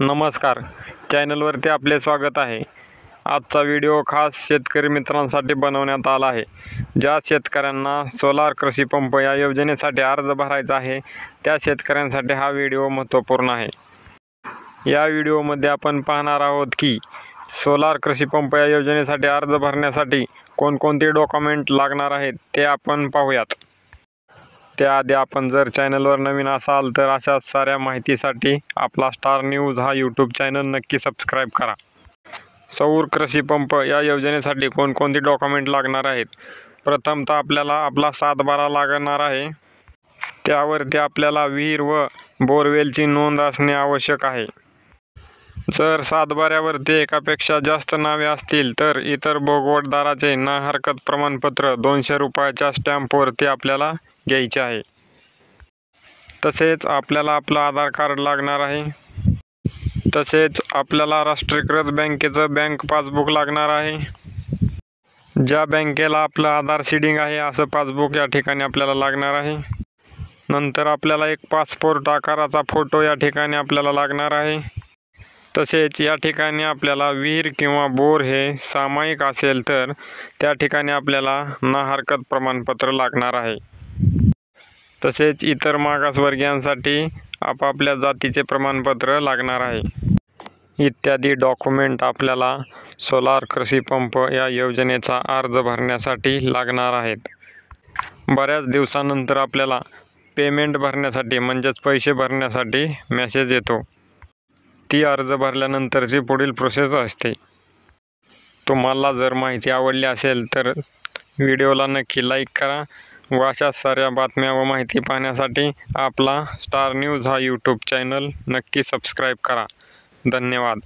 नमस्कार, चॅनलवरती आपले स्वागत आहे। आजचा व्हिडिओ खास शेतकरी मित्रांसाठी बनवण्यात आला आहे। ज्या शेतकऱ्यांना सोलार कृषी पंप या योजनेसाठी अर्ज भरायचा आहे त्या शेतकऱ्यांसाठी हा व्हिडिओ महत्त्वपूर्ण आहे। या व्हिडिओमध्ये आपण पाहणार आहोत की सोलार कृषी पंप या योजनेसाठी अर्ज भरण्यासाठी कोणकोणते डॉक्युमेंट लागणार आहेत ते आपण पाहूयात। त्याआधी आपण जर चॅनलवर नवीन असाल तर अशाच साऱ्या माहितीसाठी आपला स्टार न्यूज हा यूट्यूब चॅनल नक्की सबस्क्राईब करा। सौर कृषी पंप या योजनेसाठी कोणकोणते डॉक्युमेंट लागणार आहेत? प्रथमतः आपल्याला आपला सातबारा लागणार आहे। त्यावरती आपल्याला विहीर व बोरवेलची नोंद असणे आवश्यक आहे। जर सातबाऱ्यावरती एकापेक्षा जास्त नावे असतील तर इतर भोगवटदाराचे ना हरकत प्रमाणपत्र 200 रुपयाच्या स्टॅम्पवरती आपल्याला घ्यायचे आहे। तसेच आपल्याला आपलं आधार कार्ड लागणार आहे। तसेच आपल्याला राष्ट्रीयकृत बँकेचं बँक पासबुक लागणार आहे। ज्या बँकेला आपलं आधार सीडिंग आहे असं पासबुक या ठिकाणी आपल्याला लागणार आहे। नंतर आपल्याला एक पासपोर्ट आकाराचा फोटो या ठिकाणी आपल्याला लागणार आहे। तसेच या ठिकाणी आपल्याला विहीर किंवा बोर हे सामायिक असेल तर त्या ठिकाणी आपल्याला ना हरकत प्रमाणपत्र लागणार आहे। तसेच इतर मागासवर्गीयांसाठी आपापल्या जातीचे प्रमाणपत्र लागणार आहे। इत्यादी डॉक्युमेंट आपल्याला सोलार कृषी पंप या योजनेचा अर्ज भरण्यासाठी लागणार आहेत। बऱ्याच दिवसानंतर आपल्याला पेमेंट भरण्यासाठी म्हणजेच पैसे भरण्यासाठी मेसेज येतो। ती अर्ज भरल्यानंतरची पुढील प्रोसेस असते। तुम्हाला जर माहिती आवडली असेल तर व्हिडिओला नक्की लाईक करा व अशा साऱ्या बातम्या व माहिती पाहण्यासाठी आपला स्टार न्यूज हा यूट्यूब चॅनल नक्की सबस्क्राईब करा। धन्यवाद।